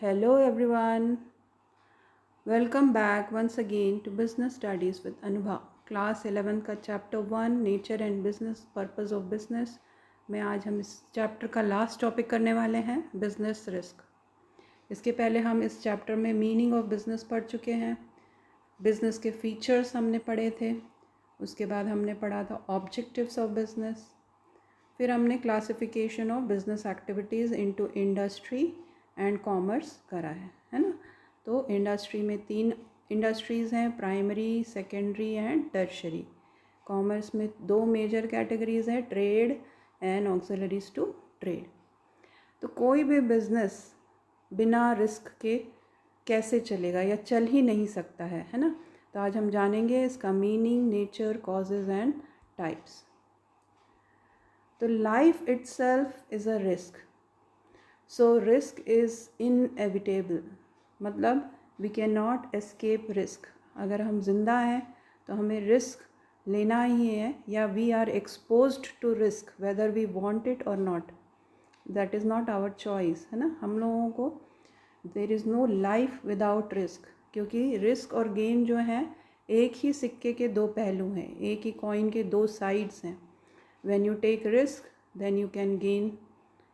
Hello everyone. Welcome back once again to Business Studies with Anubha. Class 11 का chapter 1 nature and business purpose of business में आज हम इस chapter का last topic करने वाले हैं बिजनेस रिस्क। इसके पहले हम इस चैप्टर में मीनिंग ऑफ बिजनेस पढ़ चुके हैं। बिजनेस के फीचर्स हमने पढ़े थे। उसके बाद हमने पढ़ा था ऑब्जेक्टिव्स ऑफ बिजनेस। फिर हमने classification of business activities into industry and commerce करा है ना। तो इंडस्ट्री में 3 इंडस्ट्रीज़ हैं, primary, secondary and tertiary. Commerce में 2 मेजर कैटेगरीज़ हैं, trade and auxiliaries to trade. तो कोई भी बिज़नेस बिना रिस्क के कैसे चलेगा या चल ही नहीं सकता है ना। तो आज हम जानेंगे इसका meaning, nature, causes and types. तो life itself is a risk, so risk is inevitable, मतलब we can not escape risk. अगर हम जिंदा हैं तो हमें रिस्क लेना ही है, या we are exposed to risk whether we want it और not. That is not our choice, है ना। हम लोगों को there is no life without risk, क्योंकि रिस्क और गेन जो है एक ही सिक्के के 2 पहलू हैं, एक ही कॉइन के 2 साइड्स हैं। When you take risk, then you can gain,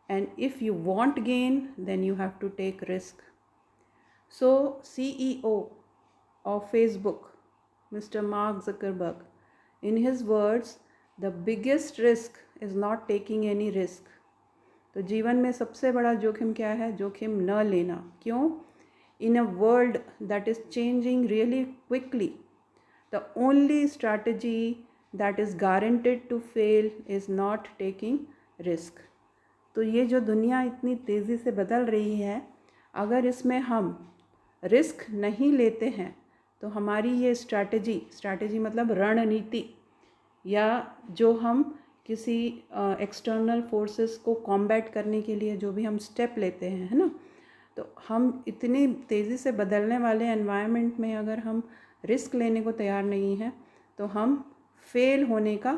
and if you want gain, then you have to take risk. So CEO of Facebook, Mr. Mark Zuckerberg, in his words, the biggest risk is not taking any risk. तो जीवन में सबसे बड़ा जोखिम क्या है? जोखिम न लेना। क्यों? In a world that is changing really quickly, the only strategy that is guaranteed to fail is not taking risk. तो ये जो दुनिया इतनी तेज़ी से बदल रही है, अगर इसमें हम रिस्क नहीं लेते हैं तो हमारी ये स्ट्रैटेजी मतलब रणनीति, या जो हम किसी एक्सटर्नल फोर्सेस को कॉम्बैट करने के लिए जो भी हम स्टेप लेते हैं, है ना, तो हम इतनी तेज़ी से बदलने वाले एनवायरनमेंट में अगर हम रिस्क लेने को तैयार नहीं हैं तो हम फेल होने का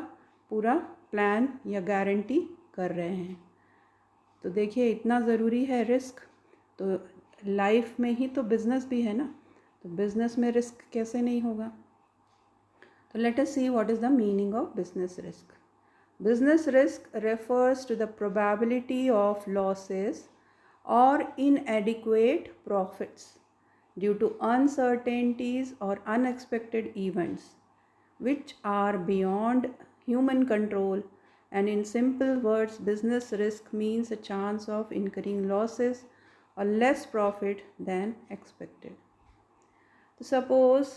पूरा प्लान या गारंटी कर रहे हैं। तो देखिए, इतना ज़रूरी है रिस्क। तो लाइफ में ही तो बिज़नेस भी है ना, तो बिज़नेस में रिस्क कैसे नहीं होगा। तो late us see what is the meaning of business risk. Business risk refers to the probability of losses or inadequate profits due to uncertainties or unexpected events which are beyond human control. And in simple words, business risk means a chance of incurring losses or less profit than expected. तो suppose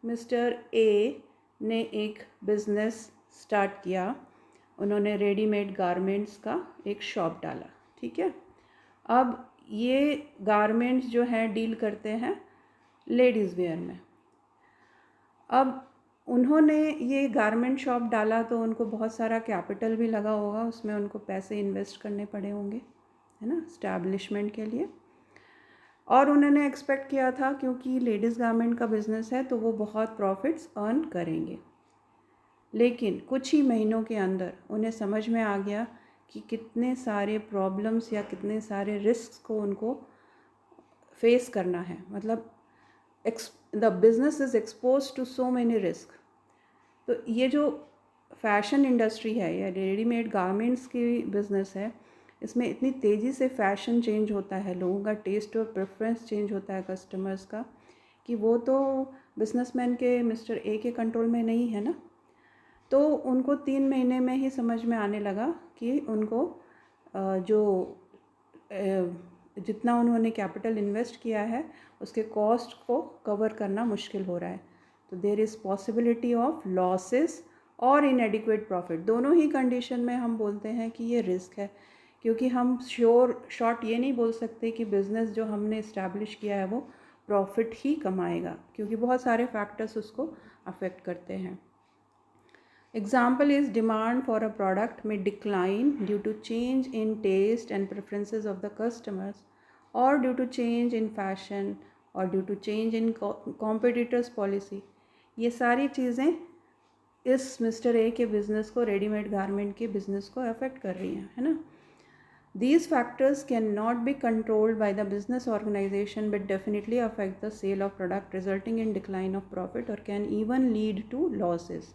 mister A ने एक business start किया, उन्होंने readymade garments का एक shop डाला, ठीक है। अब ये गारमेंट्स जो हैं डील करते हैं लेडीज़ वेयर में। अब उन्होंने ये गारमेंट शॉप डाला तो उनको बहुत सारा कैपिटल भी लगा होगा, उसमें उनको पैसे इन्वेस्ट करने पड़े होंगे, है ना, इस्टेब्लिशमेंट के लिए। और उन्होंने एक्सपेक्ट किया था क्योंकि लेडीज़ गारमेंट का बिज़नेस है तो वो बहुत प्रॉफिट्स अर्न करेंगे। लेकिन कुछ ही महीनों के अंदर उन्हें समझ में आ गया कि कितने सारे प्रॉब्लम्स या कितने सारे रिस्क को उनको फेस करना है। मतलब the business is expose to so many risk. तो ये जो फैशन इंडस्ट्री है या रेडीमेड गारमेंट्स की बिज़नेस है, इसमें इतनी तेज़ी से फ़ैशन चेंज होता है, लोगों का टेस्ट और प्रेफरेंस चेंज होता है कस्टमर्स का, कि वो तो बिजनेसमैन के मिस्टर ए के कंट्रोल में नहीं है ना। तो उनको 3 महीने में ही समझ में आने लगा कि उनको जो जितना उन्होंने कैपिटल इन्वेस्ट किया है उसके कॉस्ट को कवर करना मुश्किल हो रहा है। तो there is possibility of losses और इनएडिक्वेट प्रॉफिट। दोनों ही कंडीशन में हम बोलते हैं कि ये रिस्क है, क्योंकि हम शॉर्ट ये नहीं बोल सकते कि बिज़नेस जो हमने इस्टेब्लिश किया है वो प्रॉफिट ही कमाएगा, क्योंकि बहुत सारे फैक्टर्स उसको अफेक्ट करते हैं। Example is demand for a product may decline due to change in taste and preferences of the customers, or due to change in fashion, or due to change in competitors policy. ये सारी चीज़ें इस mister A के business को, readymade garment के business को affect कर रही हैं, है ना। These factors cannot be controlled by the business organization but definitely affect the sale of product, resulting in decline of profit or can even lead to losses.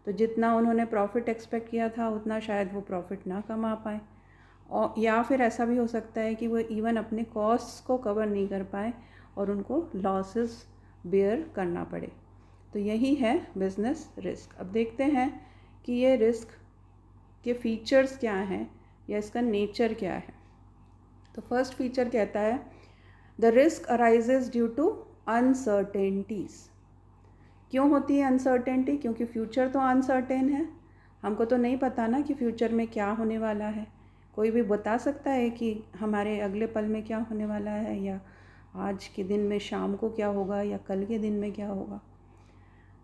तो जितना उन्होंने प्रॉफिट एक्सपेक्ट किया था उतना शायद वो प्रॉफिट ना कमा पाए, और या फिर ऐसा भी हो सकता है कि वो इवन अपने कॉस्ट्स को कवर नहीं कर पाए और उनको लॉसेस बेयर करना पड़े। तो यही है बिजनेस रिस्क। अब देखते हैं कि ये रिस्क के फीचर्स क्या हैं या इसका नेचर क्या है। तो फर्स्ट फीचर कहता है the risk arises due to uncertainties. क्यों होती है अनसर्टेनिटी? क्योंकि फ्यूचर तो अनसर्टेन है, हमको तो नहीं पता ना कि फ्यूचर में क्या होने वाला है। कोई भी बता सकता है कि हमारे अगले पल में क्या होने वाला है, या आज के दिन में शाम को क्या होगा, या कल के दिन में क्या होगा।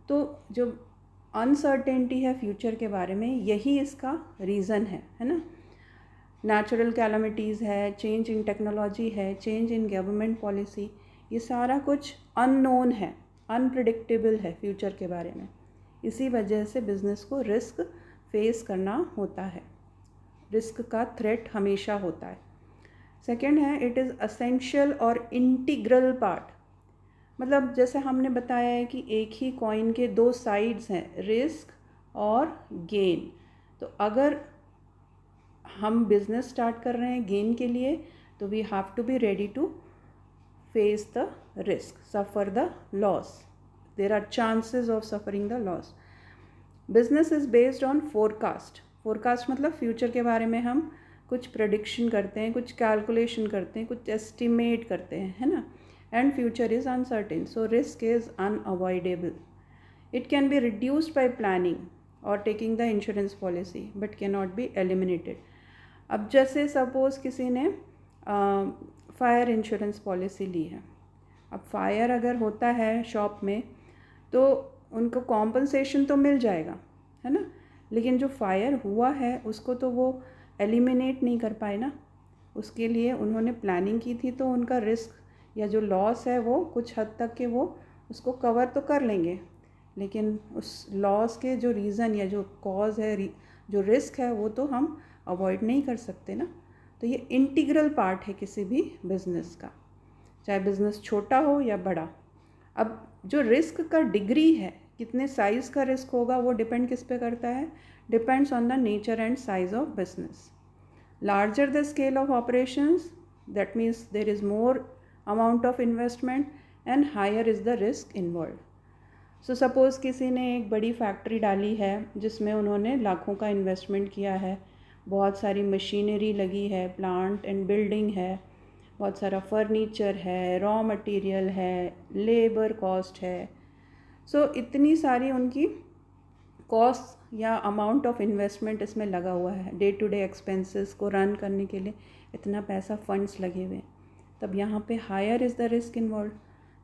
तो जो अनसर्टेनिटी है फ्यूचर के बारे में, यही इसका रीज़न है ना। नेचुरल कैलामिटीज़ है, चेंज इन टेक्नोलॉजी है, चेंज इन गवर्नमेंट पॉलिसी, ये सारा कुछ अननोन है, अनप्रिडिक्टेबल है फ्यूचर के बारे में। इसी वजह से बिज़नेस को रिस्क फेस करना होता है, रिस्क का थ्रेट हमेशा होता है। सेकेंड है इट इज़ असेंशियल और इंटीग्रल पार्ट। मतलब जैसे हमने बताया है कि एक ही कॉइन के दो साइड्स हैं, रिस्क और गेन। तो अगर हम बिज़नेस स्टार्ट कर रहे हैं गेन के लिए, तो we have to be ready to face the risk, suffer the loss. There are chances of suffering the loss. Business is based on forecast. Forecast मतलब फ्यूचर के बारे में हम कुछ प्रडिक्शन करते हैं, कुछ कैलकुलेशन करते हैं, कुछ एस्टिमेट करते हैं, है ना। And future is uncertain, so risk is unavoidable. It can be reduced by planning और taking the insurance policy but can not be eliminated. अब जैसे सपोज़ किसी ने फायर इंश्योरेंस पॉलिसी ली है। अब फायर अगर होता है शॉप में तो उनको कॉम्पनसेशन तो मिल जाएगा, है ना, लेकिन जो फायर हुआ है उसको तो वो एलिमिनेट नहीं कर पाए ना। उसके लिए उन्होंने प्लानिंग की थी, तो उनका रिस्क या जो लॉस है वो कुछ हद तक के वो उसको कवर तो कर लेंगे, लेकिन उस लॉस के जो रीज़न या जो कॉज है, जो रिस्क है, वो तो हम अवॉइड नहीं कर सकते ना। तो ये इंटीग्रल पार्ट है किसी भी बिज़नेस का, चाहे बिज़नेस छोटा हो या बड़ा। अब जो रिस्क का डिग्री है, कितने साइज़ का रिस्क होगा, वो डिपेंड किस पे करता है? Depends on the nature and size of business. Larger the scale of operations, that means there is more amount of investment and higher is the risk involve. So suppose किसी ने एक बड़ी फैक्ट्री डाली है जिसमें उन्होंने लाखों का इन्वेस्टमेंट किया है, बहुत सारी मशीनरी लगी है, प्लांट एंड बिल्डिंग है, बहुत सारा फर्नीचर है, रॉ मटेरियल है, लेबर कॉस्ट है। सो इतनी सारी उनकी कॉस्ट या अमाउंट ऑफ इन्वेस्टमेंट इसमें लगा हुआ है। डे टू डे एक्सपेंसेस को रन करने के लिए इतना पैसा फंड्स लगे हुए हैं। तब यहाँ पे higher is the risk involve.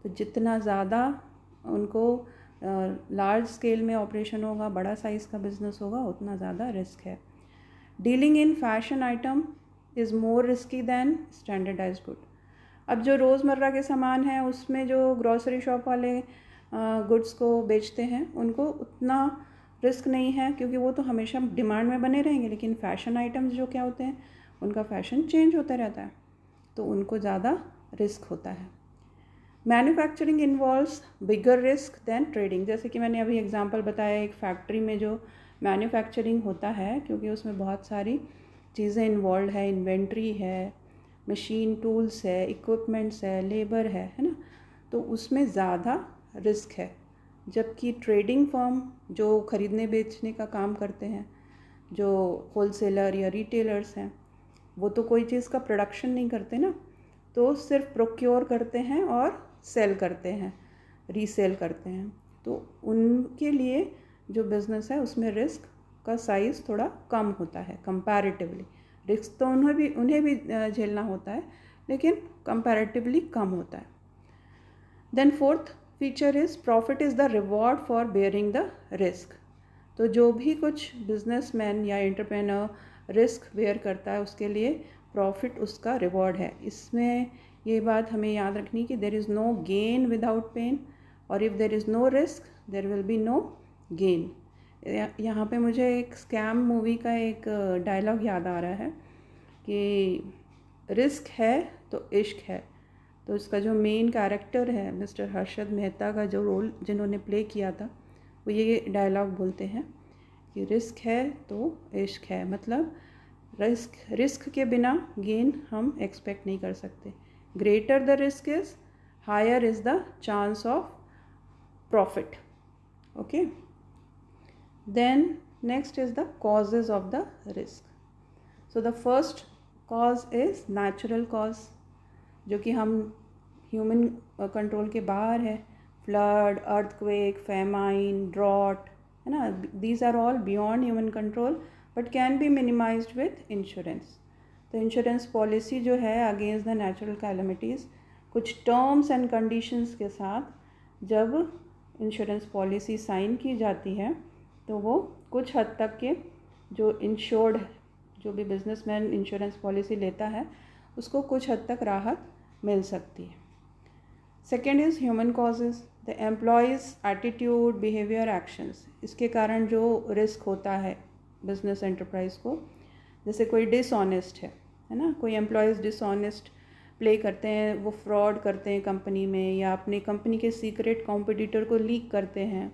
तो जितना ज़्यादा उनको लार्ज स्केल में ऑपरेशन होगा, बड़ा साइज़ का बिज़नेस होगा, उतना ज़्यादा रिस्क है। Dealing in fashion item is more risky than standardize good. अब जो रोज़मर्रा के सामान हैं उसमें जो ग्रॉसरी शॉप वाले गुड्स को बेचते हैं उनको उतना रिस्क नहीं है, क्योंकि वो तो हमेशा डिमांड में बने रहेंगे। लेकिन फ़ैशन आइटम्स जो क्या होते हैं, उनका फ़ैशन चेंज होता रहता है, तो उनको ज़्यादा रिस्क होता है। मैन्युफैक्चरिंग इन्वॉल्व्स बिगर रिस्क दैन ट्रेडिंग। जैसे कि मैंने अभी एग्जांपल बताया, एक फैक्ट्री में जो मैन्युफैक्चरिंग होता है, क्योंकि उसमें बहुत सारी चीज़ें इन्वॉल्व है, इन्वेंट्री है, मशीन टूल्स है, इक्विपमेंट्स है, लेबर है ना, तो उसमें ज़्यादा रिस्क है। जबकि ट्रेडिंग फर्म जो ख़रीदने बेचने का काम करते हैं, जो होलसेलर या रिटेलर्स हैं, वो तो कोई चीज़ का प्रोडक्शन नहीं करते ना, तो सिर्फ प्रोक्योर करते हैं और सेल करते हैं, रीसेल करते हैं। तो उनके लिए जो बिज़नेस है उसमें रिस्क का साइज़ थोड़ा कम होता है कंपैरेटिवली। रिस्क तो उन्हें भी झेलना होता है, लेकिन कंपैरेटिवली कम होता है। Then fourth feature is profit is the reward for bearing the risk. तो जो भी कुछ बिजनेसमैन या एंटरप्रेन्योर रिस्क बेयर करता है, उसके लिए प्रॉफिट उसका रिवॉर्ड है। इसमें ये बात हमें याद रखनी कि there is no gain without pain, और if there is no risk there will be no gain. यहाँ पे मुझे एक स्कैम मूवी का एक डायलॉग याद आ रहा है कि रिस्क है तो इश्क है। तो इसका जो मेन कैरेक्टर है मिस्टर हर्षद मेहता का जो रोल जिन्होंने प्ले किया था, वो ये डायलॉग बोलते हैं कि रिस्क है तो इश्क है, मतलब रिस्क के बिना गेन हम एक्सपेक्ट नहीं कर सकते। Greater the risk is, higher is the chance of profit. Okay, then next is the causes of the risk. So the first cause is natural cause, जो कि हम ह्यूमन कंट्रोल के बाहर है। फ्लड, अर्थक्वेक, फेमाइन, ड्रॉट, है ना, these are all beyond human control but can be minimized with insurance. तो insurance policy जो है अगेंस्ट द नेचुरल कैलमिटीज़, कुछ टर्म्स एंड कंडीशंस के साथ जब इंश्योरेंस पॉलिसी साइन की जाती है तो वो कुछ हद तक के जो इंश्योर्ड, जो भी बिजनेसमैन इंश्योरेंस पॉलिसी लेता है, उसको कुछ हद तक राहत मिल सकती है। Second is human causes, the employees attitude, behaviour, actions. इसके कारण जो रिस्क होता है बिजनेस एंटरप्राइज को, जैसे कोई डिसऑनेस्ट है ना, कोई एम्प्लॉयज़ डिसऑनेस्ट प्ले करते हैं, वो फ्रॉड करते हैं कंपनी में, या अपनी कंपनी के सीक्रेट कॉम्पिटिटर को लीक करते हैं,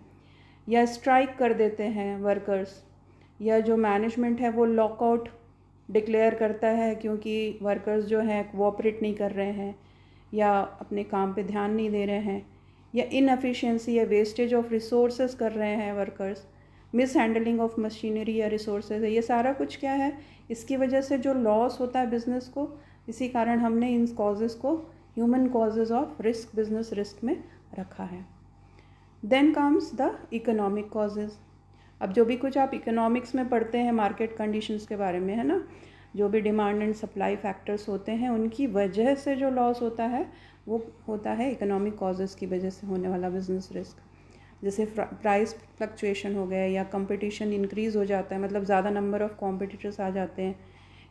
या स्ट्राइक कर देते हैं वर्कर्स, या जो मैनेजमेंट है वो लॉकआउट डिक्लेयर करता है क्योंकि वर्कर्स जो हैं कोऑपरेट नहीं कर रहे हैं या अपने काम पे ध्यान नहीं दे रहे हैं, या इनएफिशिएंसी या वेस्टेज ऑफ रिसोर्सेज कर रहे हैं workers, miss handling of machinery या रिसोर्सेज है। ये सारा कुछ क्या है, इसकी वजह से जो लॉस होता है बिज़नेस को, इसी कारण हमने इन कॉजेज़ को human causes of risk, business risk में रखा है। Then comes the economic causes. अब जो भी कुछ आप इकोनॉमिक्स में पढ़ते हैं मार्केट कंडीशंस के बारे में, है ना, जो भी डिमांड एंड सप्लाई फैक्टर्स होते हैं, उनकी वजह से जो लॉस होता है वो होता है इकोनॉमिक कॉजेज़ की वजह से होने वाला बिजनेस रिस्क। जैसे प्राइस फ्लक्चुएशन हो गया, या कंपटीशन इंक्रीज़ हो जाता है, मतलब ज़्यादा नंबर ऑफ़ कॉम्पिटिटर्स आ जाते हैं,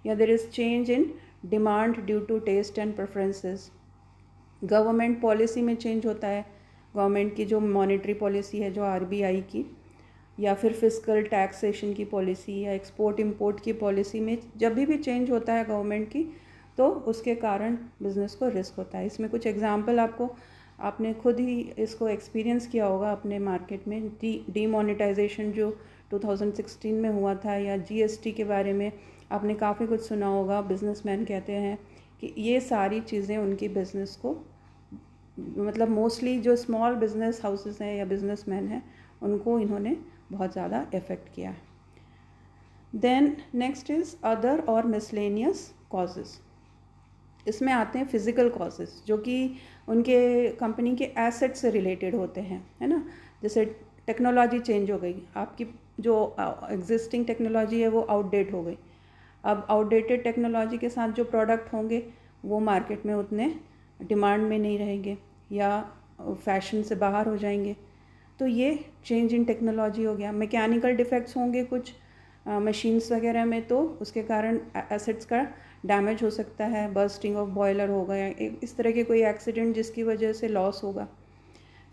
या there is change in demand due to taste and preferences. Government policy में चेंज होता है, गवर्नमेंट की जो मॉनेटरी पॉलिसी है जो आरबीआई की, या फिर फिस्कल टैक्सेशन की पॉलिसी, या एक्सपोर्ट इंपोर्ट की पॉलिसी में जब भी चेंज होता है गवर्नमेंट की, तो उसके कारण बिज़नेस को रिस्क होता है। इसमें कुछ एग्जांपल आपने खुद ही इसको एक्सपीरियंस किया होगा अपने मार्केट में। डीमोनेटाइजेशन जो 2016 में हुआ था, या जीएसटी के बारे में आपने काफ़ी कुछ सुना होगा। बिजनेसमैन कहते हैं कि ये सारी चीज़ें उनकी बिज़नेस को, मतलब मोस्टली जो स्मॉल बिजनेस हाउसेस हैं या बिजनेसमैन हैं, उनको इन्होंने बहुत ज़्यादा इफ़ेक्ट किया है। देन नेक्स्ट इज़ अदर और मिसलेनियस कॉजेज़। इसमें आते हैं फिज़िकल कॉजेज़, जो कि उनके कंपनी के एसेट से रिलेटेड होते हैं, है ना। जैसे टेक्नोलॉजी चेंज हो गई, आपकी जो एग्जिस्टिंग टेक्नोलॉजी है वो आउटडेट हो गई। अब आउटडेटेड टेक्नोलॉजी के साथ जो प्रोडक्ट होंगे वो मार्केट में उतने डिमांड में नहीं रहेंगे, या फैशन से बाहर हो जाएंगे। तो ये चेंज इन टेक्नोलॉजी हो गया। मैकेनिकल डिफेक्ट्स होंगे कुछ मशीन्स वगैरह में, तो उसके कारण एसेट्स का डैमेज हो सकता है, बर्स्टिंग ऑफ बॉयलर हो गया, इस तरह के कोई एक्सीडेंट जिसकी वजह से लॉस होगा।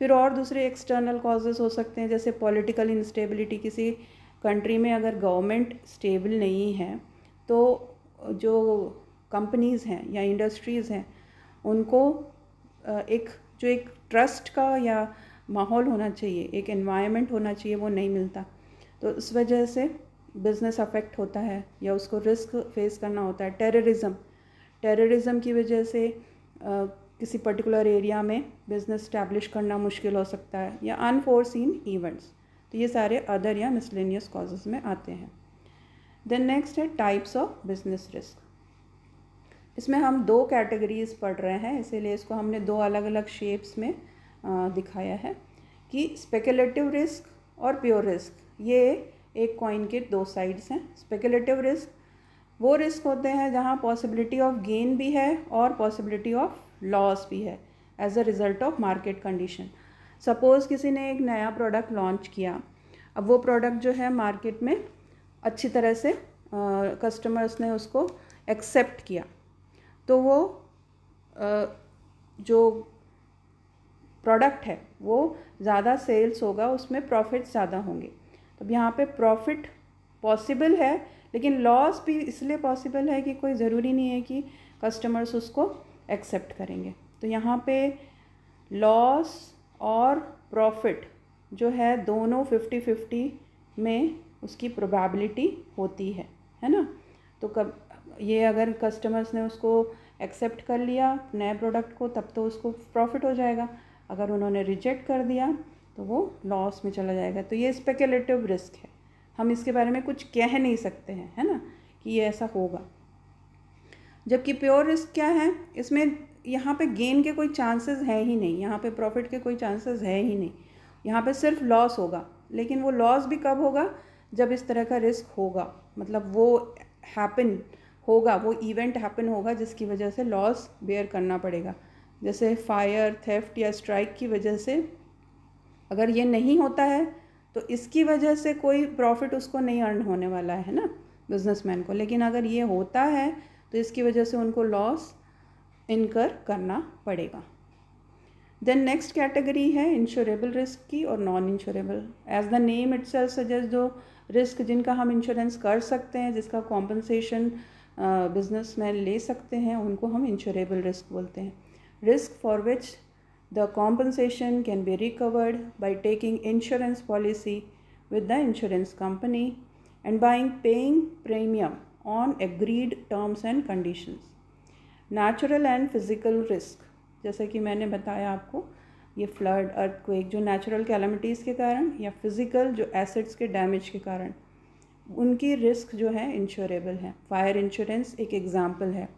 फिर और दूसरे एक्सटर्नल कॉजेज़ हो सकते हैं, जैसे पॉलिटिकल इंस्टेबिलिटी। किसी कंट्री में अगर गवर्नमेंट स्टेबल नहीं है तो जो कंपनीज़ हैं या इंडस्ट्रीज़ हैं, उनको एक ट्रस्ट का या माहौल होना चाहिए, एक एनवायरनमेंट होना चाहिए, वो नहीं मिलता। तो इस वजह से बिज़नेस अफेक्ट होता है या उसको रिस्क फेस करना होता है। टेररिज्म की वजह से किसी पर्टिकुलर एरिया में बिज़नेस स्टैब्लिश करना मुश्किल हो सकता है, या अनफोर्सीन इवेंट्स। तो ये सारे अदर या मिसलेनियस कॉजेज़ में आते हैं। देन नेक्स्ट है टाइप्स ऑफ बिजनेस रिस्क। इसमें हम दो कैटेगरीज पढ़ रहे हैं, इसीलिए इसको हमने दो अलग अलग शेप्स में दिखाया है कि स्पेकुलेटिव रिस्क और प्योर रिस्क, ये एक कॉइन के दो साइड्स हैं। स्पेकुलेटिव रिस्क वो रिस्क होते हैं जहाँ पॉसिबिलिटी ऑफ गेन भी है और पॉसिबिलिटी ऑफ लॉस भी है as a result of market condition. Suppose किसी ने एक नया प्रोडक्ट लॉन्च किया, अब वो प्रोडक्ट जो है मार्केट में अच्छी तरह से कस्टमर्स ने उसको एक्सेप्ट किया, तो वो जो प्रोडक्ट है वो ज़्यादा सेल्स होगा, उसमें प्रॉफिट ज़्यादा होंगे। तो यहाँ पे प्रॉफिट पॉसिबल है, लेकिन लॉस भी इसलिए पॉसिबल है कि कोई ज़रूरी नहीं है कि कस्टमर्स उसको एक्सेप्ट करेंगे। तो यहाँ पे लॉस और प्रॉफिट जो है दोनों 50-50 में उसकी प्रोबेबिलिटी होती है ना। तो कब ये अगर कस्टमर्स ने उसको एक्सेप्ट कर लिया नए प्रोडक्ट को तब तो उसको प्रॉफिट हो जाएगा, अगर उन्होंने रिजेक्ट कर दिया तो वो लॉस में चला जाएगा। तो ये स्पेकुलेटिव रिस्क है, हम इसके बारे में कुछ कह नहीं सकते हैं, है ना, कि ये ऐसा होगा। जबकि प्योर रिस्क क्या है, इसमें यहाँ पे गेन के कोई चांसेस है ही नहीं, यहाँ पे प्रॉफिट के कोई चांसेस है ही नहीं, यहाँ पे सिर्फ लॉस होगा। लेकिन वो लॉस भी कब होगा, जब इस तरह का रिस्क होगा, मतलब वो हैपन होगा, वो इवेंट हैपन होगा जिसकी वजह से लॉस बेयर करना पड़ेगा। जैसे फायर, थेफ्ट या स्ट्राइक की वजह से अगर ये नहीं होता है तो इसकी वजह से कोई प्रॉफिट उसको नहीं अर्न होने वाला है ना, बिजनेसमैन को। लेकिन अगर ये होता है तो इसकी वजह से उनको लॉस इनकर करना पड़ेगा। देन नेक्स्ट कैटेगरी है इंश्योरेबल रिस्क की और non insurable. As the name itself suggest, जो रिस्क जिनका हम इंश्योरेंस कर सकते हैं, जिसका कॉम्पनसेशन बिजनेसमैन ले सकते हैं, उनको हम इंश्योरेबल रिस्क बोलते हैं। Risk for which the compensation can be recovered by taking insurance policy with the insurance company and by paying premium on agreed terms and conditions. Natural and physical risk, जैसे कि मैंने बताया आपको, ये flood, earthquake जो natural calamities के कारण या फिज़िकल जो एसेट्स के डैमेज के कारण, उनकी रिस्क जो है इंश्योरेबल है। फायर इंश्योरेंस एक एग्जाम्पल है।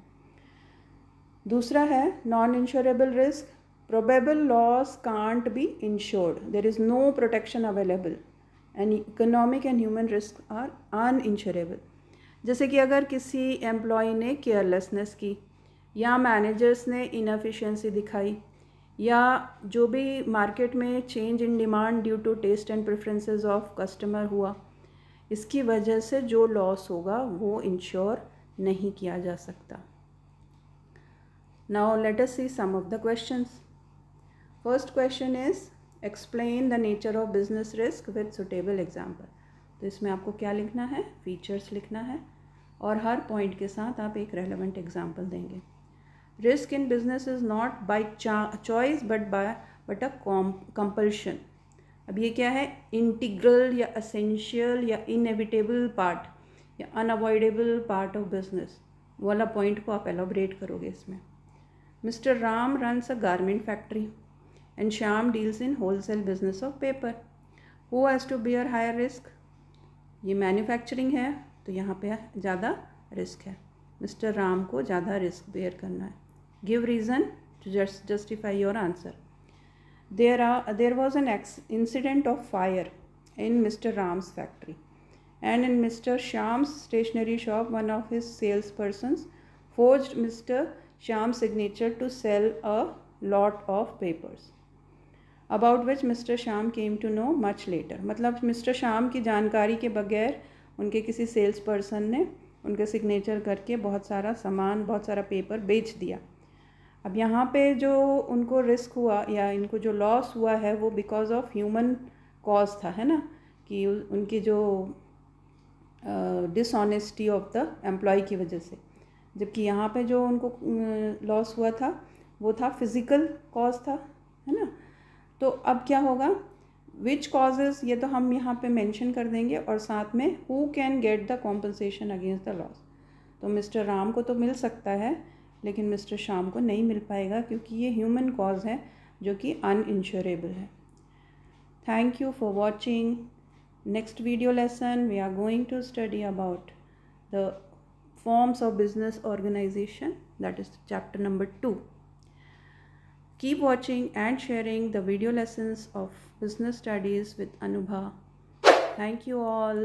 दूसरा है non insurable risk, probable loss can't be insured, there is no protection available and economic and human risk are uninsurable. जैसे कि अगर किसी एम्प्लॉय ने केयरलेसनेस की या मैनेजर्स ने इनएफिशिएंसी दिखाई या जो भी मार्केट में change in demand due to taste and preferences of customer हुआ, इसकी वजह से जो लॉस होगा वो इंश्योर नहीं किया जा सकता। Now let us see some of the questions. First question is explain the nature of business risk with suitable example. तो इसमें आपको क्या लिखना है, फीचर्स लिखना है और हर पॉइंट के साथ आप एक रेलेवेंट एग्जाम्पल देंगे। Risk in business is not by choice but a compulsion. अब ये क्या है, इंटीग्रल या असेंशियल या इनएविटेबल पार्ट या अनअवॉइडेबल पार्ट ऑफ बिजनेस वाला पॉइंट को आप एलोबरेट करोगे इसमें। Mister Ram runs a garment factory and Shyam deals in wholesale business of paper. Who has to bear higher risk? ये मैन्युफैक्चरिंग है तो यहाँ पे ज़्यादा रिस्क है, मिस्टर राम को ज़्यादा रिस्क बेयर करना है। Give reason to justify your answer. There was an incident of fire in mister Ram's factory and in Mr. Shyam's stationery shop, one of his salespersons forged Mr. Shyam's signature to sell a lot of papers. About which mister Shyam came to know much later. मतलब mister Shyam की जानकारी के बगैर उनके किसी sales person ने उनके signature करके बहुत सारा सामान, बहुत सारा पेपर बेच दिया। अब यहाँ पे जो उनको रिस्क हुआ या इनको जो लॉस हुआ है वो बिकॉज ऑफ ह्यूमन कॉज था, है ना, कि उनकी जो डिसऑनेस्टी ऑफ द एम्प्लॉय की वजह से। जबकि यहाँ पे जो उनको लॉस हुआ था वो था फिज़िकल कॉज था, है ना। तो अब क्या होगा, विच कॉजेज़, ये तो हम यहाँ पे मेंशन कर देंगे और साथ में who can get the compensation against the loss. तो मिस्टर राम को तो मिल सकता है लेकिन मिस्टर श्याम को नहीं मिल पाएगा क्योंकि ये ह्यूमन कॉज है जो कि अनइंश्योरेबल है। Thank you for watching. Next video lesson we are going to study about the forms of business organization, that is chapter number 2. Keep watching and sharing the video lessons of business studies with Anubha. Thank you all.